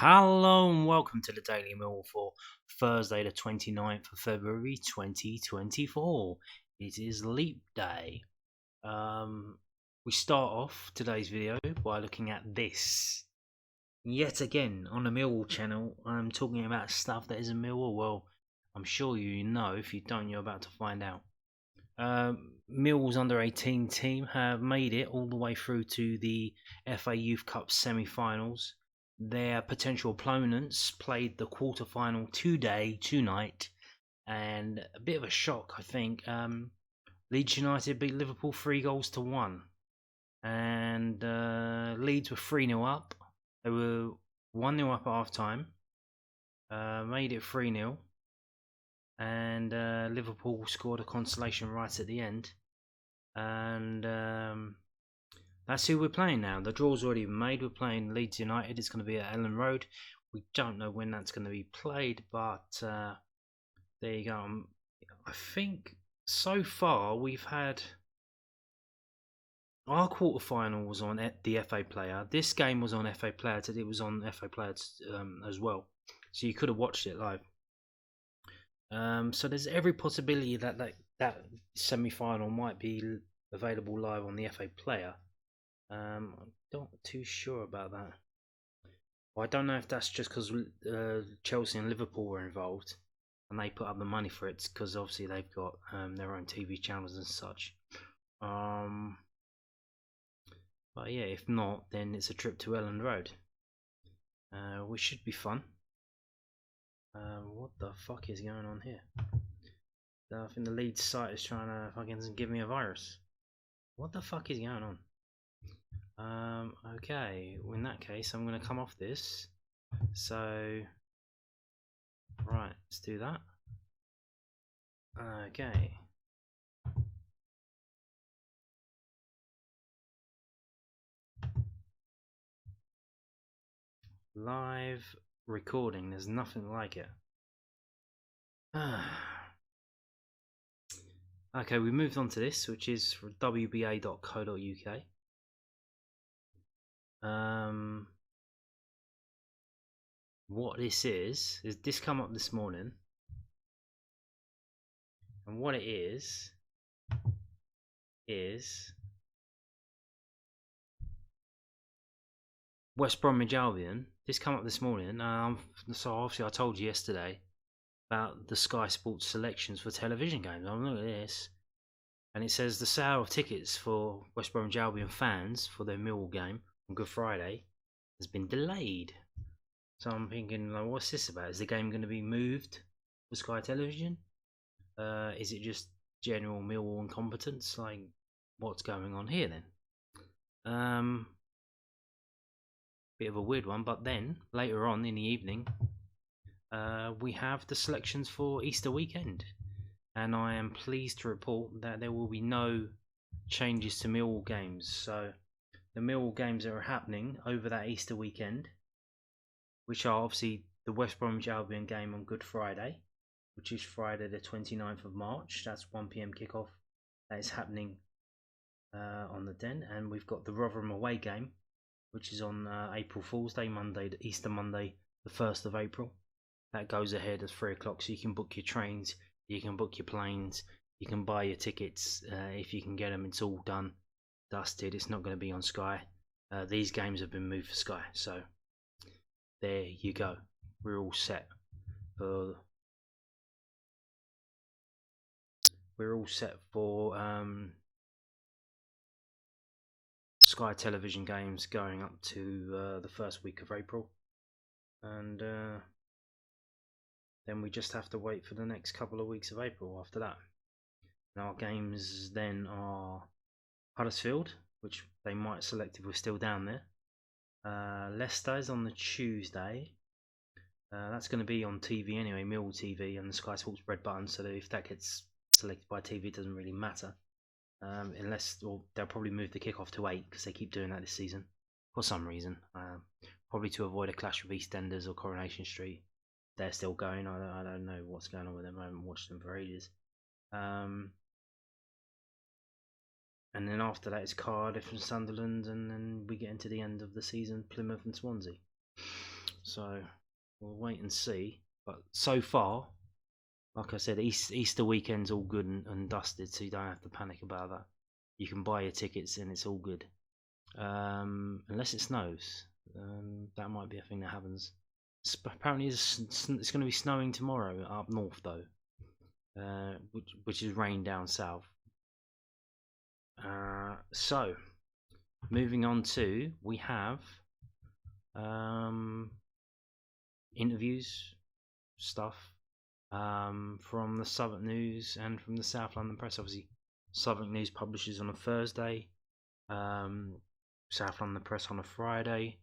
Hello and welcome to the Daily Millwall for Thursday the 29th of February 2024. It is Leap Day. We start off today's video by looking at this. Yet again, on the Millwall channel, I'm talking about stuff that isn't Millwall. Well, I'm sure you know. If you don't, you're about to find out. Millwall's under-18 team have made it all the way through to the FA Youth Cup semi-finals. Their potential opponents played the quarter-final tonight, and a bit of a shock, I think. Leeds United beat Liverpool 3-1, and Leeds were 3-0 up. They were 1-0 up at half-time, made it 3-0, and Liverpool scored a consolation right at the end, and that's who we're playing now. The draw's already been made. We're playing Leeds United. It's going to be at Elland Road. We don't know when that's going to be played, but there you go. I think so far we've had our quarterfinal was on the FA Player. This game was on FA Player. It was on FA Player as well, so you could have watched it live. So there's every possibility that semi-final might be available live on the FA Player. I'm not too sure about that. Well, I don't know if that's just because Chelsea and Liverpool were involved and they put up the money for it, because obviously they've got their own TV channels and such. But yeah, if not, then it's a trip to Elland Road, which should be fun. What the fuck is going on here? I think the Leeds site is trying to fucking give me a virus. What the fuck is going on? Okay, in that case, I'm going to come off this. So, right, let's do that. Okay. Live recording, there's nothing like it. Okay, we moved on to this, which is for wba.co.uk. What this is this come up this morning, and what it is West Bromwich Albion. This come up this morning. So obviously I told you yesterday about the Sky Sports selections for television games. I'm looking at this, and it says the sale of tickets for West Bromwich Albion fans for their Millwall game on Good Friday has been delayed. So I'm thinking, like, what's this about? Is the game going to be moved for Sky Television? Is it just general Millwall incompetence? Like, what's going on here then? Bit of a weird one. But then later on in the evening, we have the selections for Easter weekend, and I am pleased to report that there will be no changes to Millwall games. So the Millwall games that are happening over that Easter weekend, which are obviously the West Bromwich Albion game on Good Friday, which is Friday the 29th of March. That's 1 PM kickoff. That is happening on the Den. And we've got the Rotherham away game, which is on April Fool's Day, Monday, Easter Monday, the 1st of April. That goes ahead at 3 o'clock, so you can book your trains, you can book your planes, you can buy your tickets if you can get them. It's all done, dusted. It's not going to be on Sky. These games have been moved for Sky, so there you go. We're all set for Sky Television games going up to the first week of April, and then we just have to wait for the next couple of weeks of April after that. And our games then are Huddersfield, which they might select if we're still down there. Leicester is on the Tuesday. That's going to be on TV anyway, Millwall TV and the Sky Sports Red button, so that if that gets selected by TV, it doesn't really matter. Or they'll probably move the kickoff to 8 because they keep doing that this season for some reason. Probably to avoid a clash with EastEnders or Coronation Street. They're still going. I don't know what's going on with them. I haven't watched them for ages. And then after that it's Cardiff and Sunderland, and then we get into the end of the season, Plymouth and Swansea. So we'll wait and see. But so far, like I said, Easter weekend's all good and dusted, so you don't have to panic about that. You can buy your tickets and it's all good. Unless it snows. That might be a thing that happens. Apparently, it's going to be snowing tomorrow up north, though, which is rain down south. So, moving on to, we have interviews, stuff from the Southwark News and from the South London Press. Obviously, Southwark News publishes on a Thursday, South London Press on a Friday.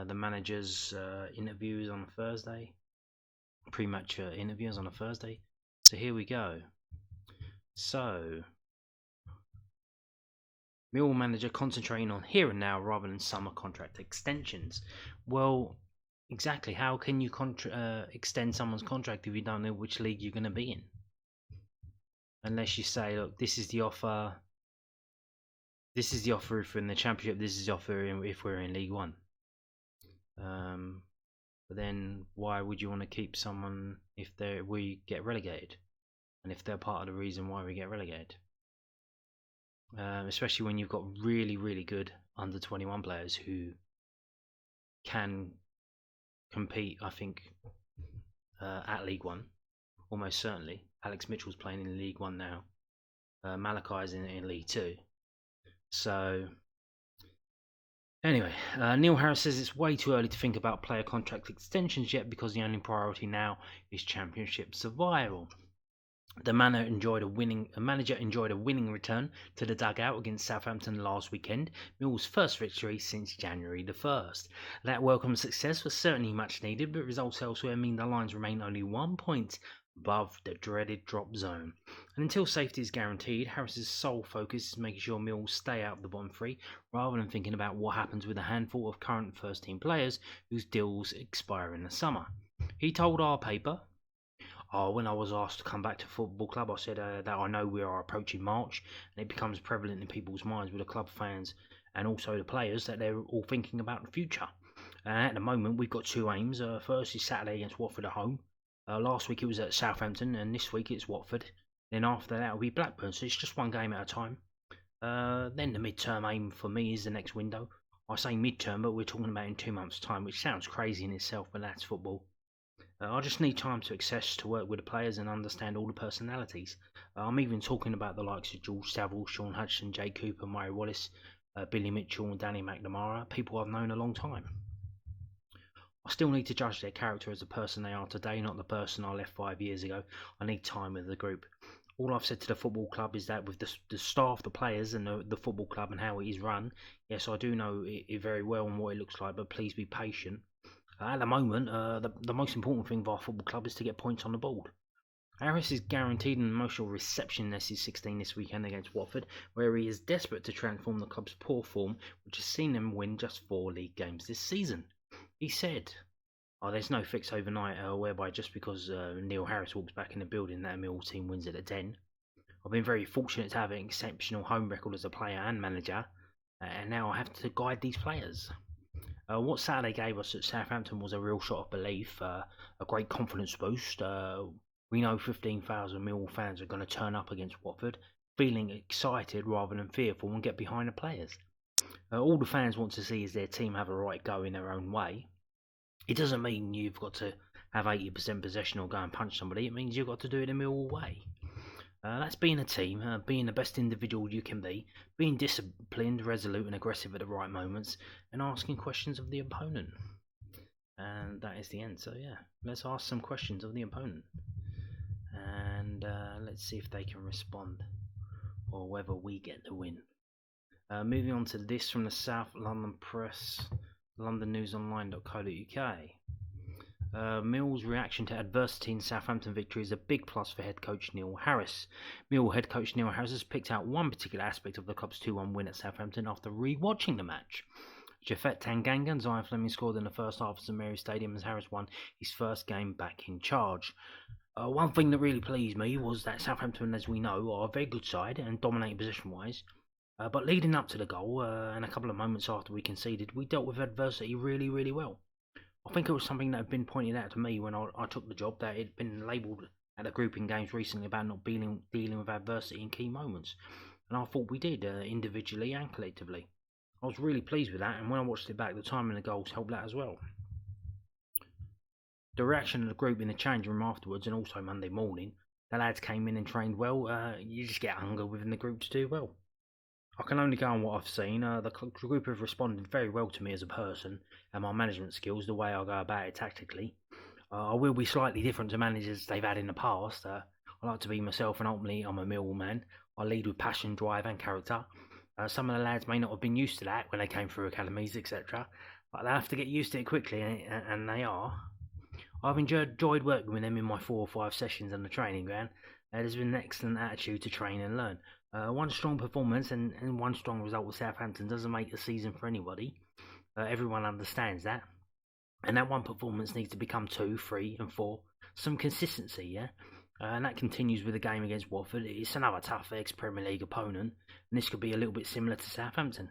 The manager's interviews on a Thursday, pre-match interviews on a Thursday. So here we go. So, Millwall manager concentrating on here and now rather than summer contract extensions. Well, exactly. How can you extend someone's contract if you don't know which league you're going to be in? Unless you say, look, this is the offer. This is the offer if we're in the Championship. This is the offer if we're in League One. But then why would you want to keep someone if we get relegated, and if they're part of the reason why we get relegated? Especially when you've got really, really good under 21 players who can compete. I think at League One, almost certainly. Alex Mitchell's playing in League One now. Malachi's in League Two. So. Anyway, Neil Harris says it's way too early to think about player contract extensions yet because the only priority now is Championship survival. The manager enjoyed a winning return to the dugout against Southampton last weekend, Millwall's first victory since January the 1st. That welcome success was certainly much needed, but results elsewhere mean the Lions remain only 1 point above the dreaded drop zone. And until safety is guaranteed, Harris's sole focus is making sure Millwall stay out of the bottom three, rather than thinking about what happens with a handful of current first-team players whose deals expire in the summer. He told our paper, when I was asked to come back to Football Club, I said that I know we are approaching March, and it becomes prevalent in people's minds with the club fans and also the players that they're all thinking about the future. At the moment, we've got two aims. First is Saturday against Watford at home. Last week it was at Southampton, and this week it's Watford. Then after that it'll be Blackburn, so it's just one game at a time. Then the mid-term aim for me is the next window. I say mid-term, but we're talking about in 2 months' time, which sounds crazy in itself, but that's football. I just need time to access to work with the players and understand all the personalities. I'm even talking about the likes of George Saville, Sean Hudson, Jay Cooper, Murray Wallace, Billy Mitchell and Danny McNamara, people I've known a long time. I still need to judge their character as the person they are today, not the person I left 5 years ago. I need time with the group. All I've said to the football club is that with the staff, the players and the football club and how it is run, yes, I do know it very well and what it looks like, but please be patient. At the moment, the most important thing for our football club is to get points on the board. Harris is guaranteed an emotional reception in SC16 this weekend against Watford, where he is desperate to transform the club's poor form, which has seen them win just 4 league games this season. He said, there's no fix overnight whereby just because Neil Harris walks back in the building that a Millwall team wins at the Den. I've been very fortunate to have an exceptional home record as a player and manager, and now I have to guide these players. What Saturday gave us at Southampton was a real shot of belief, a great confidence boost. We know 15,000 Millwall fans are going to turn up against Watford, feeling excited rather than fearful and get behind the players. All the fans want to see is their team have a right go in their own way. It doesn't mean you've got to have 80% possession or go and punch somebody. It means you've got to do it the Millwall way. That's being a team, being the best individual you can be, being disciplined, resolute and aggressive at the right moments, and asking questions of the opponent. And that is the end. So yeah, let's ask some questions of the opponent. And let's see if they can respond, or whether we get the win. Moving on to this from the South London Press, londonnewsonline.co.uk. Mill's reaction to adversity in Southampton victory is a big plus for head coach Neil Harris. Millwall head coach Neil Harris has picked out one particular aspect of the club's 2-1 win at Southampton after re-watching the match. Japhet Tanganga and Zion Fleming scored in the first half of St Mary's Stadium as Harris won his first game back in charge. One thing that really pleased me was that Southampton, as we know, are a very good side and dominating position-wise. But leading up to the goal and a couple of moments after we conceded, we dealt with adversity really, really well. I think it was something that had been pointed out to me when I took the job, that it had been labelled at the grouping games recently about not dealing with adversity in key moments. And I thought we did, individually and collectively. I was really pleased with that, and when I watched it back, the timing of the goals helped that as well. The reaction of the group in the change room afterwards, and also Monday morning, the lads came in and trained well. You just get hunger within the group to do well. I can only go on what I've seen. The group have responded very well to me as a person and my management skills, the way I go about it tactically. I will be slightly different to managers they've had in the past. I like to be myself, and ultimately I'm a Millwall man. I lead with passion, drive and character. Some of the lads may not have been used to that when they came through academies, etc. But they have to get used to it quickly, and they are. I've enjoyed working with them in my 4 or 5 sessions on the training ground. There's been an excellent attitude to train and learn. One strong performance and one strong result with Southampton doesn't make a season for anybody. Everyone understands that. And that one performance needs to become 2, 3 and 4. Some consistency, yeah? And that continues with the game against Watford. It's another tough ex-Premier League opponent, and this could be a little bit similar to Southampton.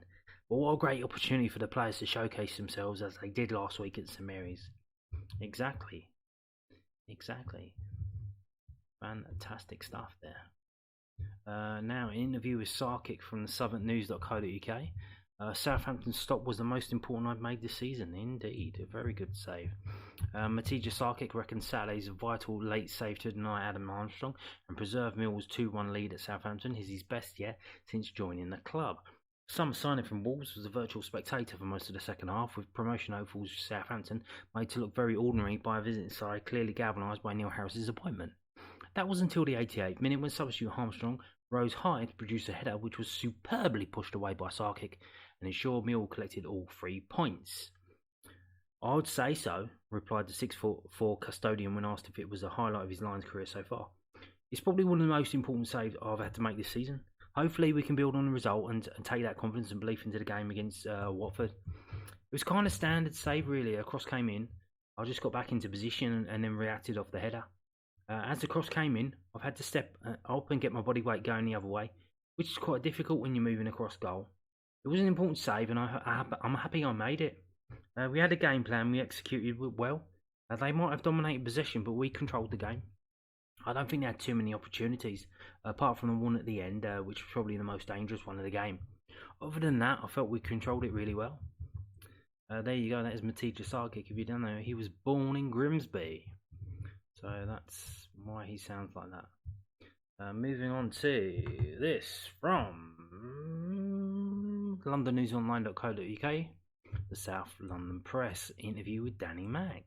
But what a great opportunity for the players to showcase themselves as they did last week at St Mary's. Exactly. Fantastic stuff there. Now, an interview with Sarkic from the southwarknews.co.uk. Southampton's stop was the most important I've made this season. Indeed, a very good save. Matija Sarkic reckons Saturday's vital late save to deny Adam Armstrong and preserve Millwall's 2-1 lead at Southampton is his best yet since joining the club. Some signing from Wolves was a virtual spectator for most of the second half, with promotion hopefuls Southampton made to look very ordinary by a visiting side clearly galvanised by Neil Harris's appointment. That was until the 88th minute when substitute Armstrong rose high to produce a header which was superbly pushed away by Sarkic and ensured Millwall collected all 3 points. I would say so, replied the 6'4" custodian when asked if it was a highlight of his Lions career so far. It's probably one of the most important saves I've had to make this season. Hopefully we can build on the result and take that confidence and belief into the game against Watford. It was kind of standard save really. A cross came in, I just got back into position and then reacted off the header. As the cross came in, I've had to step up and get my body weight going the other way, which is quite difficult when you're moving across goal. It was an important save and I'm happy I made it. We had a game plan, we executed well. They might have dominated possession, but we controlled the game. I don't think they had too many opportunities, apart from the one at the end, which was probably the most dangerous one of the game. Other than that, I felt we controlled it really well. There you go, that is Matija Sarkic. If you don't know, he was born in Grimsby. So that's why he sounds like that. Moving on to this from LondonNewsOnline.co.uk, the South London Press interview with Danny Mack.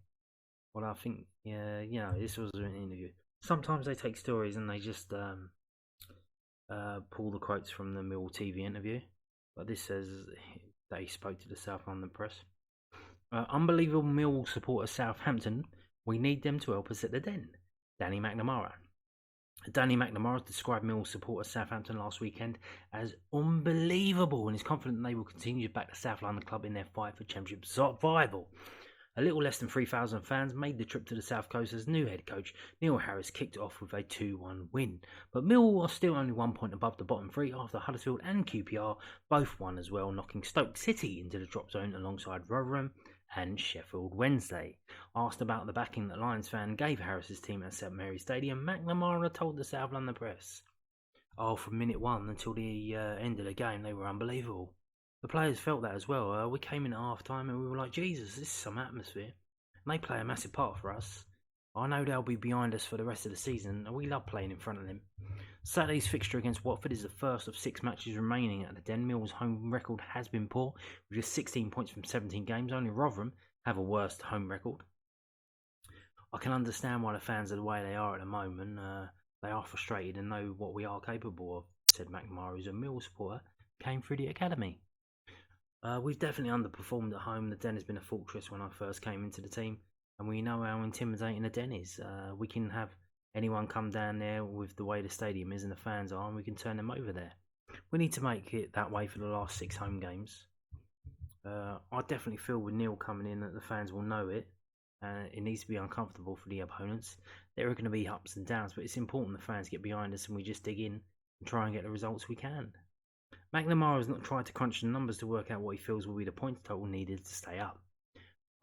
Well, I think, this was an interview. Sometimes they take stories and they just pull the quotes from the Millwall TV interview. But this says that he spoke to the South London Press. Unbelievable Millwall supporter Southampton. We need them to help us at the Den. Danny McNamara. Danny McNamara described Millwall supporter Southampton last weekend as unbelievable and is confident they will continue to back the South London club in their fight for Championship survival. A little less than 3,000 fans made the trip to the South Coast as new head coach Neil Harris kicked off with a 2-1 win. But Millwall are still only 1 point above the bottom 3 after Huddersfield and QPR both won as well, knocking Stoke City into the drop zone alongside Rotherham and Sheffield Wednesday. Asked about the backing that Lions fan gave Harris's team at St Mary's Stadium, McNamara told the South London Press, from minute 1 until the end of the game, they were unbelievable. The players felt that as well. We came in at half time and we were like, Jesus, this is some atmosphere. And they play a massive part for us. I know they'll be behind us for the rest of the season, and we love playing in front of them. Saturday's fixture against Watford is the first of 6 matches remaining at the Den. Millwall's home record has been poor, with just 16 points from 17 games. Only Rotherham have a worse home record. I can understand why the fans are the way they are at the moment. They are frustrated and know what we are capable of, said McNamara, who's a Millwall supporter, came through the academy. We've definitely underperformed at home. The Den has been a fortress when I first came into the team, and we know how intimidating the Den is. We can have anyone come down there with the way the stadium is and the fans are, and we can turn them over there. We need to make it that way for the last 6 home games. I definitely feel with Neil coming in that the fans will know it. It needs to be uncomfortable for the opponents. There are going to be ups and downs, but it's important the fans get behind us and we just dig in and try and get the results we can. McNamara has not tried to crunch the numbers to work out what he feels will be the points total needed to stay up.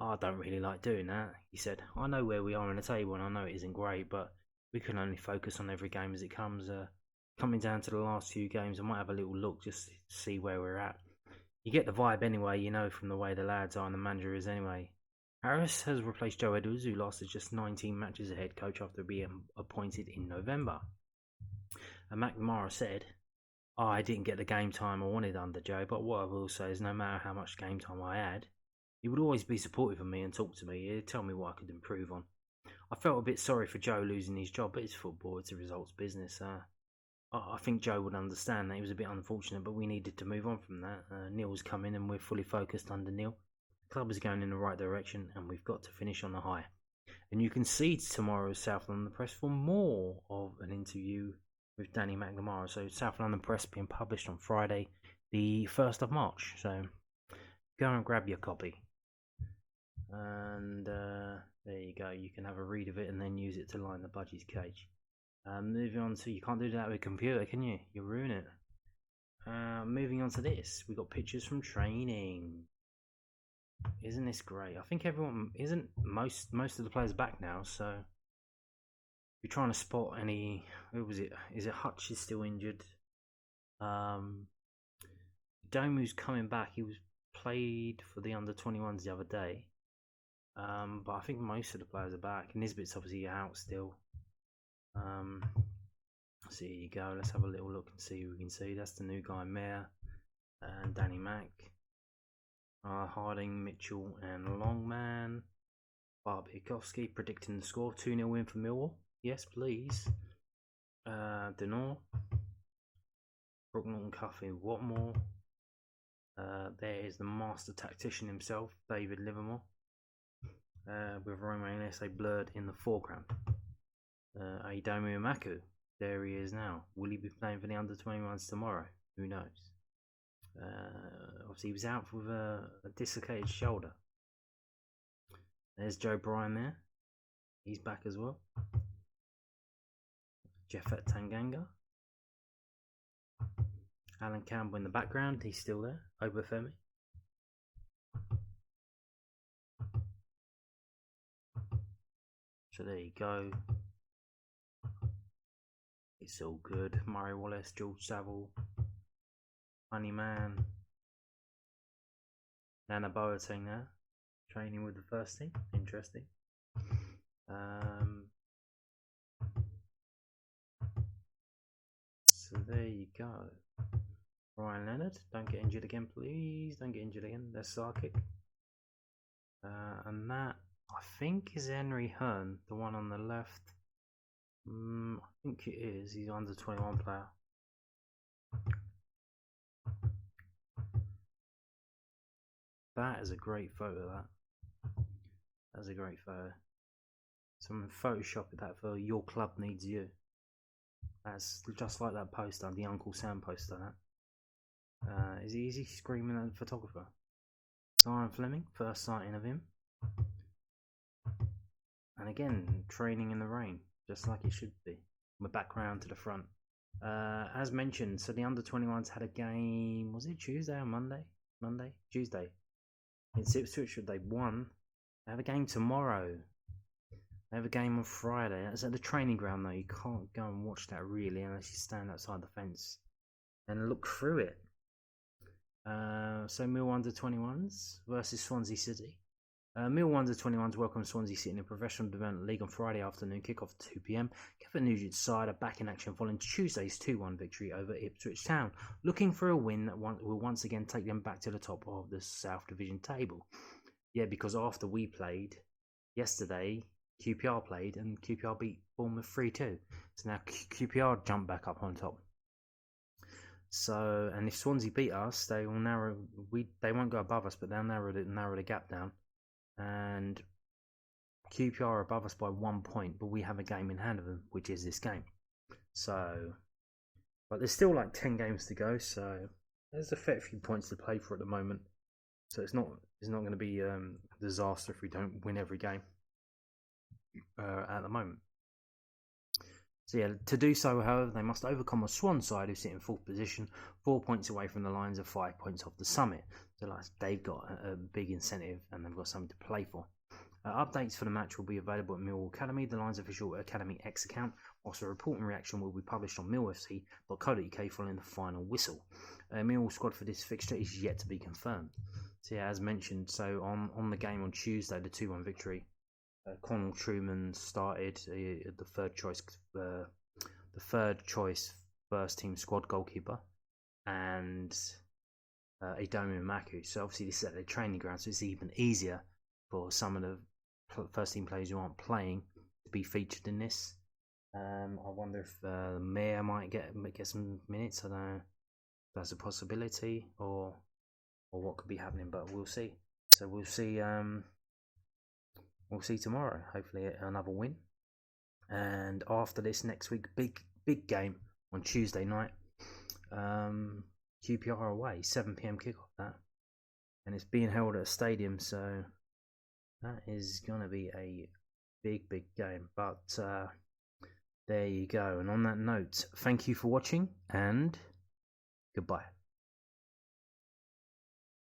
I don't really like doing that, he said. I know where we are in the table and I know it isn't great, but we can only focus on every game as it comes. Coming down to the last few games, I might have a little look just to see where we're at. You get the vibe anyway, from the way the lads are and the manager is anyway. Harris has replaced Joe Edwards, who lasted just 19 matches as head coach after being appointed in November. And McNamara said, I didn't get the game time I wanted under Joe, but what I will say is no matter how much game time I had, he would always be supportive of me and talk to me. He'd tell me what I could improve on. I felt a bit sorry for Joe losing his job, but it's football, it's a results business. I think Joe would understand that. It was a bit unfortunate, but we needed to move on from that. Neil's come in and we're fully focused under Neil. The club is going in the right direction and we've got to finish on a high. And you can see tomorrow's South London Press for more of an interview with Danny McNamara. So South London Press being published on Friday, the 1st of March. So go and grab your copy. And there you go. You can have a read of it and then use it to line the budgie's cage. Moving on to, you can't do that with a computer, can you? You'll ruin it. Moving on to this, we got pictures from training. Isn't this great? I think everyone isn't most of the players back now, so if you're trying to spot any, who was it? Is it Hutch is still injured? Domu's coming back. He was played for the under-21s the other day. But I think most of the players are back. Nisbet's obviously out still. So here you go. Let's have a little look and see who we can see. That's the new guy, Mayer and Danny Mack. Harding, Mitchell and Longman. Barbiakowski predicting the score. 2-0 win for Millwall. Yes, please. Denor. Brook Norton, Cuffy, Watmore. There is the master tactician himself, David Livermore. With Romain Esse blurred in the foreground. Aidomu Umaku, there he is now. Will he be playing for the under-21s tomorrow? Who knows? Obviously he was out with a dislocated shoulder. There's Joe Bryan there. He's back as well. Jeffet Tanganga. Alan Campbell in the background, he's still there. Obafemi. So there you go. It's all good. Murray Wallace, George Saville, Honeyman, Nana Boateng there, training with the first team. Interesting. So there you go. Ryan Leonard, don't get injured again, please. Don't get injured again. There's Sarkic. And that, I think, is Henry Hearn, the one on the left. I think it is. He's under 21 player. That is a great photo. That's a great photo. Someone photoshopped that for Your Club Needs You. That's just like that poster, the Uncle Sam poster. That is he screaming at the photographer? Simon Fleming, first sighting of him. And again, training in the rain, just like it should be. We're back round to the front. As mentioned, so the under-21s had a game, was it Tuesday or Monday? Tuesday. In Ipswich, they won. They have a game tomorrow. They have a game on Friday. That's at the training ground though. You can't go and watch that really unless you stand outside the fence and look through it. So Millwall under-21s versus Swansea City. Millwall under-21s welcome Swansea City in the Professional Development League on Friday afternoon, kick-off 2 p.m. Kevin Nugent's side are back in action following Tuesday's 2-1 victory over Ipswich Town, looking for a win that will once again take them back to the top of the South Division table. Yeah, because after we played yesterday, QPR played and QPR beat Bournemouth 3-2. So now QPR jump back up on top. So, and if Swansea beat us, they will narrow. They won't go above us, but they'll narrow the gap down. And QPR are above us by 1 point, but we have a game in hand of them, which is this game. So, but there's still like 10 games to go, so there's a fair few points to play for at the moment. So it's not going to be a disaster if we don't win every game at the moment. So yeah, to do so, however, they must overcome a Swan side who sit in 4th position, 4 points away from the lines of 5 points off the summit. So like they've got a big incentive and they've got something to play for. Updates for the match will be available at Millwall Academy, the Lions official Academy X account, whilst a report and reaction will be published on millfc.co.uk following the final whistle. Millwall squad for this fixture is yet to be confirmed. So yeah, as mentioned, so on the game on Tuesday, the 2-1 victory, Connell Truman started the third choice first team squad goalkeeper, and Idomi Maku. So obviously this is at the training ground, so it's even easier for some of the first team players who aren't playing to be featured in this. I wonder if Mayor might get some minutes. I don't know if that's a possibility or what could be happening, but we'll see. So we'll see tomorrow. Hopefully another win. And after this, next week, big game on Tuesday night. QPR away, 7 p.m. kickoff that, and it's being held at a stadium, so that is gonna be a big game. But there you go. And on that note, thank you for watching and goodbye.